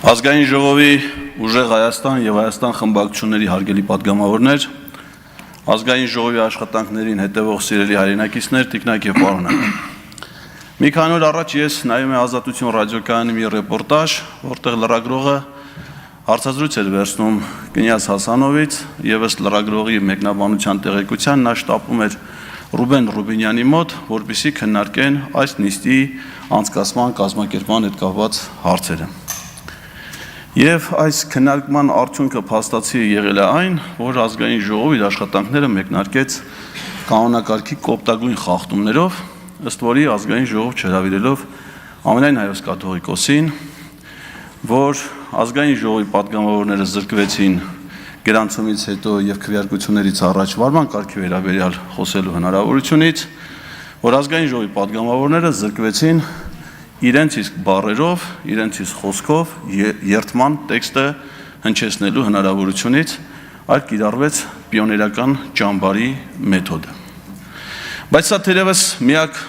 Ազգային ժողովի ուժեղ Հայաստան եւ Հայաստան խմբակցությունների հարգելի պատգամավորներ, ազգային ժողովի աշխատանքներին հետևող սիրելի հայրենակիցներ, տիկնայք եւ պարոններ։ Մի քանի օր առաջ ես նայում եմ Ազատություն ռադիոկայանի մի ռեպորտաժ, որտեղ լրագրողը հարցազրույց էր վերցնում կնյազ Հասանովից եւ ըստ լրագրողի մեկնաբանության տեղեկության նա շտապում էր Ռուբեն Ռուբինյանի մոտ, որպեսզի քննարկեն այս նիստի անցկացման կազմակերպման հետ կապված հարցերը։ Եվ այս քննարկման արդյունքը փաստացի եղել է այն, որ ազգային ժողովը իր աշխատանքները մեկնարկեց կանոնակարգի կոպտագույն խախտումներով, ըստ որի ազգային ժողով չհրավիրելով ամենայն հայոց կաթողիկոսին, որ ազգային ժողովի պատգամավորները զրկվեցին գրանցումից հետո եւ քվեարկություններից առաջ վարման կարգի վերաբերյալ խոսելու հնարավորությունից, որ ազգային ժողովի պատգամավորները զրկվեցին իրենց իսկ բառերով, իրենց իսկ խոսքով երթման տեքստը հնչեցնելու հնարավորությունից, այլ կիրառվեց պիոներական ճամբարի մեթոդը։ Բայց սա թերևս միակ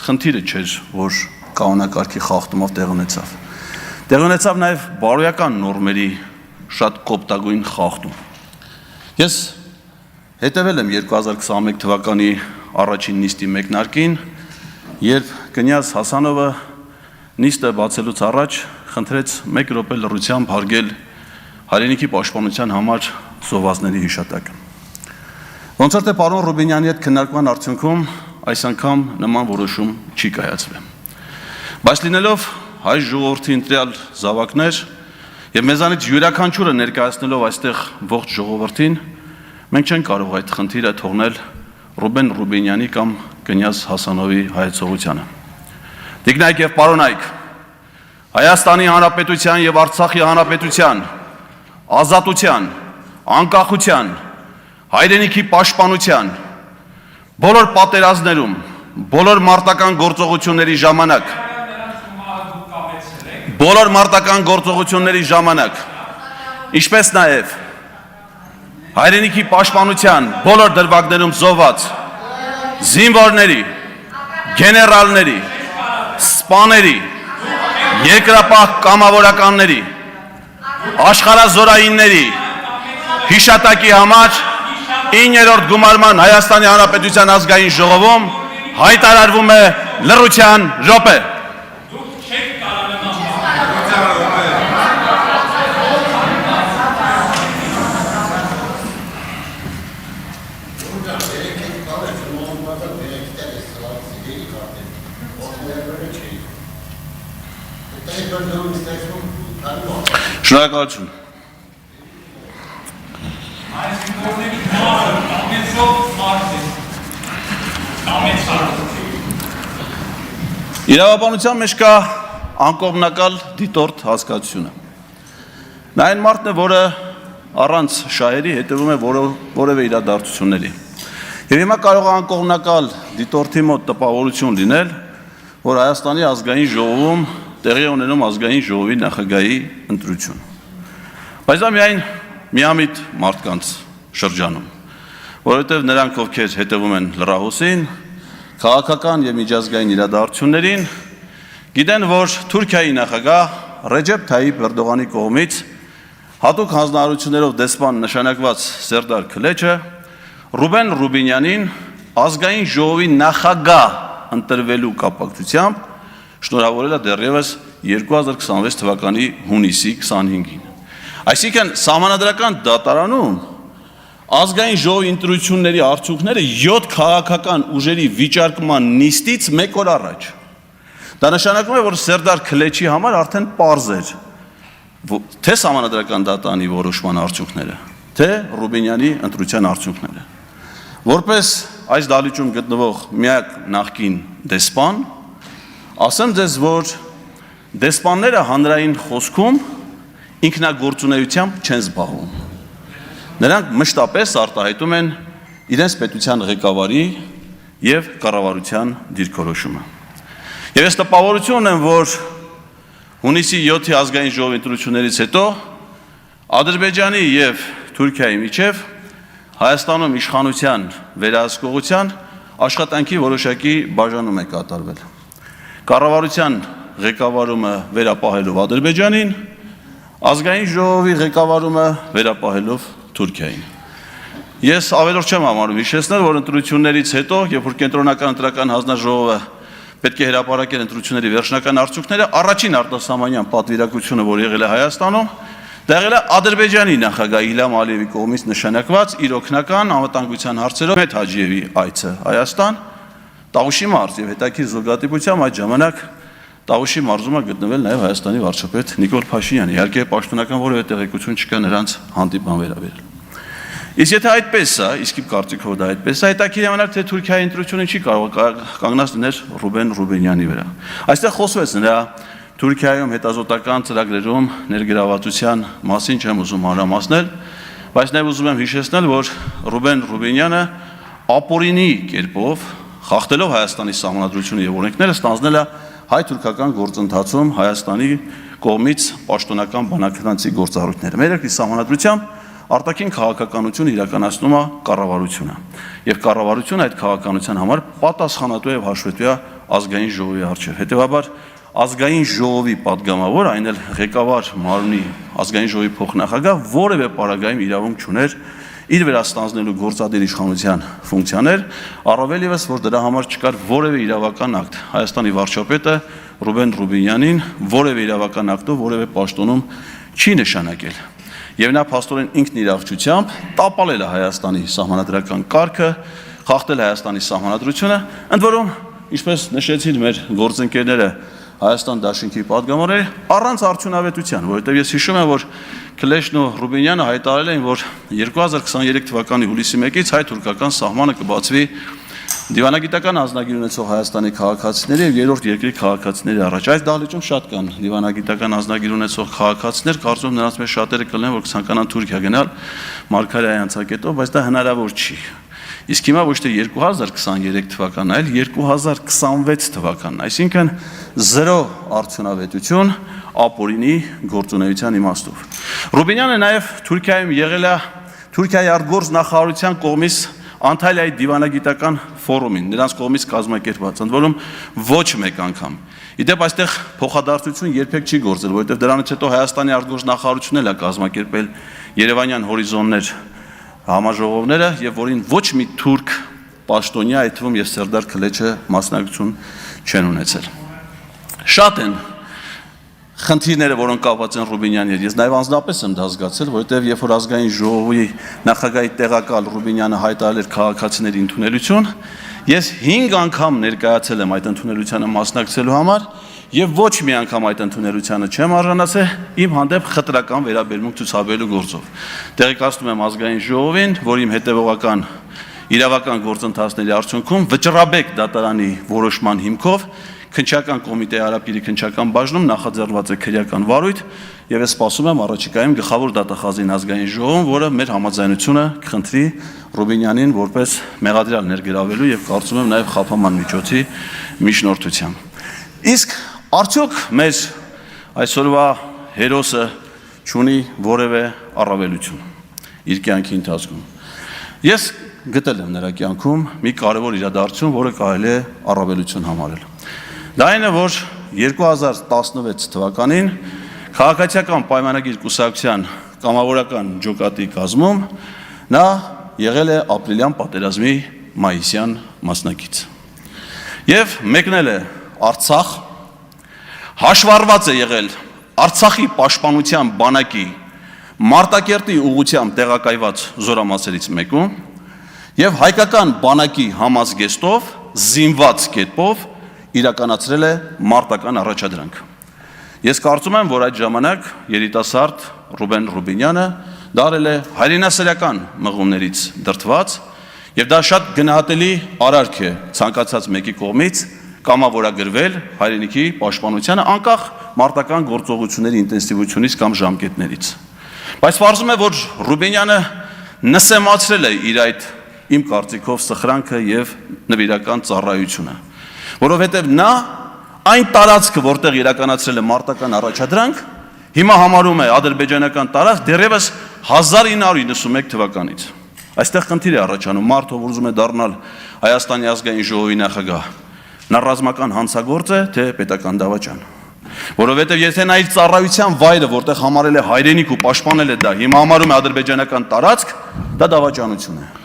խնդիրը չէր, որ կանոնակարգի խախտումով տեղ ունեցավ։ Տեղ ունեցավ նաև բարոյական նորմերի շատ կոպտագույն խախտում։ Ես հետևել եմ 2021 թվականի առաջին նիստի մեկնարկին, երբ կնյազ Հասանովը նիստը բացելուց առաջ խնդրեց 1 րոպե լռությամբ հարգել հայրենիքի պաշտպանության համար զոհվածների հիշատակը։ Ոնց որ թե պարոն Ռուբինյանի հետ քննարկման արդյունքում այս անգամ նման որոշում չի կայացվել։ Բայց լինելով հայ ժողովրդի ընտրյալ զավակներ եւ մեզանից յուրաքանչյուրը ներկայացնելով այստեղ ողջ ժողովրդին, մենք չենք կարող այդ խնդիրը թողնել Ռուբեն Ռուբինյանի կամ կնյազ Հասանովի հայեցողությանը։ Տիկնայք եւ պարոնայք, Հայաստանի Հանրապետության եւ Արցախի Հանրապետության ազատության, անկախության, հայրենիքի պաշտպանության բոլոր պատերազմներում, բոլոր մարտական գործողությունների ժամանակ, ինչպես նաեւ հայրենիքի պաշտպանության բոլոր դրվագներում զոհված զինվորների, գեներալների, սպաների, երկրապահ կամավորականների, աշխարհազորայինների հիշատակի համար 9-րդ գումարման Հայաստանի Հանրապետության ազգային ժողովում հայտարարվում է լռության րոպե։ Շնորհակալություն։ Իրավաբանության մեջ կա անկողմնակալ դիտորդ հասկացությունը։ Նա այն մարդն է, որը առանց շահերի հետևում է որևէ իրադարձությունների։ Եվ հիմա կարող է անկողմնակալ դիտորդի մոտ տպավորություն լինել, որ Հայաստանի ազգային ժողովում տեղի ունենում ազգային ժողովի նախագահի ընտրություն։ Բայց դա միայն միամիտ մարդկանց շրջանում, որովհետև նրանք, ովքեր հետևում են լրահոսին, քաղաքական եւ միջազգային իրադարձություններին, գիտեն, որ Թուրքիայի նախագահ Ռեջեփ Թայիփ Էրդողանի կողմից հատուկ հանձնարարություններով դեսպան նշանակված Սերդար Քլեչը Ռուբեն Ռուբինյանին ազգային ժողովի նախագահ ընտրվելու կապակցությամբ շնորհավորել է դեռևս 2026 թվականի հունիսի 25-ին։ Այսինքն սահմանադրական դատարանում ազգային ժողովի ընտրությունների արդյունքները 7 քաղաքական ուժերի վիճարկման նիստից 1 օր առաջ։ Դա նշանակում է, որ Սերդար Քլեչի համար արդեն պարզ էր, թե սահմանադրական դատարանի որոշման արդյունքները, թե Ռուբինյանի ընտրության արդյունքները։ Որպես այս դահլիճում գտնվող միակ նախկին դեսպան, ասեմ ձեզ, որ դեսպանները հանրային խոսքում ինքնագործունեությամբ չեն զբաղվում։ Նրանք մշտապես արտահայտում են իրենց պետության ղեկավարի եւ կառավարության դիրքորոշումը։ Եվ ես տպավորություն ունեմ, որ հունիսի 7-ի ազգային ժողովի ընտրություններից հետո Ադրբեջանի եւ Թուրքիայի միջև Հայաստանում իշխանության վերահսկողության աշխատանքի որոշակի բաժանում է կատարվել։ Կառավարության ղեկավարումը վերապահելով Ադրբեջանին, Ազգային ժողովի ղեկավարումը վերապահելով Թուրքիային։ Ես ավելորդ չեմ համարում հիշեցնել, որ ընտրություններից հետո, երբ որ կենտրոնական ընտրական հանձնաժողովը պետք է հրապարակել ընտրությունների վերջնական արդյունքները, առաջին արտասահմանյան պատվիրակությունը, որ եղել է Հայաստանում, դա եղել է Ադրբեջանի նախագահ Իլհամ Ալիևի կողմից նշանակված իր օգնական անվտանգության հարցերով Մեհմեդ Հաջիևի այցը Հայաստան, Տավուշի մարզ եւ հետաքրքիր զուգադիպությամբ այդ ժամանակ Տավուշի մարզում է գտնվել նաև Հայաստանի վարչապետ Նիկոլ Փաշինյանը, իհարկե պաշտոնական որևէ տեղեկություն չկա նրանց հանդիպման վերաբերյալ։ Իսկ եթե այդպես է, իսկ իմ կարծիքով դա այդպես է, հետաքրքիր է թե Թուրքիայի ընտրությունը չի կարող կանգնած լինել Ռուբեն Ռուբենյանի վրա։ Այստեղ խոսվեց նրա Թուրքիայում հետազոտական ծրագրերում ներգրավվածության մասին չեմ ուզում մանրամասնել, բայց նաև ուզում եմ հիշեցնել, որ Ռուբեն Ռուբենյանը ապօրինի կերպով խախտելով Հայաստանի սահմանադրությունը եւ օրենքները ստանձնել է հայ-թուրքական գործընթացում Հայաստանի կողմից պաշտոնական բանակցի գործառույթները։ Մեր երկրի սահմանադրությամբ արտաքին քաղաքականություն իրականացնում է կառավարությունը եւ կառավարությունը այդ քաղաքականության համար պատասխանատու եւ հաշվետու է ազգային ժողովի առջեւ։ Հետեւաբար ազգային ժողովի падգամավոր, այն էլ ղեկավար մարմնի ազգային ժողովի փոխնախագահ որևէ պարագայում իրավունք չուներ իր վրա ստանձնելու գործադիր իշխանության ֆունկցիաներ, առավել ևս որ դրա համար չկար որևէ իրավական ակտ։ Հայաստանի վարչապետը Ռուբեն Ռուբենյանին որևէ իրավական ակտով որևէ պաշտոնում չի նշանակել։ Եվ նա փաստորեն ինքն իր աղջությամբ տապալել է Հայաստանի սահմանադրական կարգը, խախտել Հայաստանի սահմանադրությունը, ընդ որում, ինչպես նշեցին մեր գործընկերները Հայաստան Դաշինքի падգամավորները, առանց արդյունավետության, որովհետև ես հիշում եմ, որ Քլեշն ու Ռուբենյանը հայտարարել էին, որ 2023 թվականի հուլիսի 1-ից հայ-թուրքական սահմանը կբացվի դիվանագիտական անձնագիր ունեցող Հայաստանի քաղաքացիների եւ երրորդ երկրի քաղաքացիների առաջ։ Այս դահլիճում շատ կան դիվանագիտական անձնագիր ունեցող քաղաքացիներ, կարծում եմ նրանց մեջ շատերը կլինեն, որ կցանկանան Թուրքիա գնալ Մարգարեի անցակետով, բայց դա հնարավոր չի։ Իսկ հիմա ոչ թե 2023 թվականն, այլ 2026 թվականն, այսինքն 0 արդյունավետություն ապօրինի գործունեության իմաստով։ Ռուբենյանը նաև Թուրքիայում եղել է Թուրքիայի արտգործ նախարարության կողմից Անտալիայի դիվանագիտական ֆորումին, նրանց կողմից կազմակերպված, ընդ որում ոչ մեկ անգամ։ Իդեպ այստեղ փոխադարձություն երբեք չի գործել, որովհետև դրանից հետո Հայաստանի արտգործ նախարարությունն էլ է կազմակերպել Երևանյան հորիզոններ համաժողովները եւ որին ոչ մի թուրք պաշտոնյա, այդ թվում եւ Սերդար Քլեչը մասնակցություն չեն ունեցել։ Շատ են խնդիրները, որոնք կապված են Ռուբենյանի հետ, ես նաև անձնապես եմ դա զգացել, որովհետև երբ որ ազգային ժողովի նախագահի տեղակալ Ռուբենյանը հայտարարել էր քաղաքացիների ընդունելություն, ես 5 անգամ ներկայացել եմ այդ ընդունելությանը մասնակցելու համար եւ ոչ մի անգամ այդ ընդունելությանը չեմ արժանացել իմ հանդեպ խտրական վերաբերմունք ցուցաբերելու գործով։ Տեղեկացնում եմ ազգային ժողովին, որ իմ հետևողական իրավական գործընթացների արդյունքում վճռաբեկ դատարանի որոշման հիմքով Քննչական կոմիտեի Արաբկիրի քննչական բաժնում նախաձեռնված է քրեական վարույթ եւ ես սպասում եմ առաջիկայում գլխավոր դատախազին ազգային ժողովում, որը մեր համաձայնությունը կխնդրի Ռուբենյանին որպես մեղադրյալ ներգրավելու եւ կարծում եմ նաեւ խափաման միջոցի միջնորդությամբ։ Իսկ արդյոք մեր այսօրվա հերոսը չունի որևէ առավելություն իր կյանքի ընթացքում։ Ես գտել եմ նրա կյանքում մի կարևոր իրադարձություն, որը կարելի է առավելություն համարել։ Դա այն է, որ 2016 թվականին քաղաքացիական պայմանագիր կուսակցության կամավորական ջոկատի կազմում նա եղել է ապրիլյան պատերազմի մայիսյան մասնակից։ Եվ մեկնել է Արցախ, հաշվառված է եղել Արցախի պաշտպանության բանակի Մարտակերտի ուղղությամբ տեղակայված զորամասերից մեկում եւ հայկական բանակի համազգեստով զինված կերպով իրականացրել է մարտական առաջադրանք։ Ես կարծում եմ, որ այդ ժամանակ երիտասարդ Ռուբեն Ռուբենյանը դարել է հայրենասերական մղումներից դրդված եւ դա շատ գնահատելի արարք է ցանկացած մեկի կողմից կամավորագրվել հայրենիքի պաշտպանությանը անկախ մարտական գործողությունների ինտենսիվությունից կամ ժամկետներից։ Բայց պարզվում է, որ Ռուբենյանը նսեմացրել է իր այդ իմ կարծիքով սխրանքը եւ նվիրական ծառայությունը, որովհետեւ նա այն տարածքը, որտեղ իրականացրել է մարտական առաջադրանք, հիմա համարում է ադրբեջանական տարածք դեռևս 1991 թվականից։ Այստեղ խնդիր է առաջանում մարդը, որ ուզում է դառնալ Հայաստանի ազգային ժողովի նախագահ, նա ռազմական հանցագործ է, թե պետական դավաճան։ Որովհետև եթե նա իր ծառայության վայրը, որտեղ համարել է հայրենիք ու պաշտպանել է դա, հիմա համարում է ադրբեջանական տարածք, դա դավաճանություն է։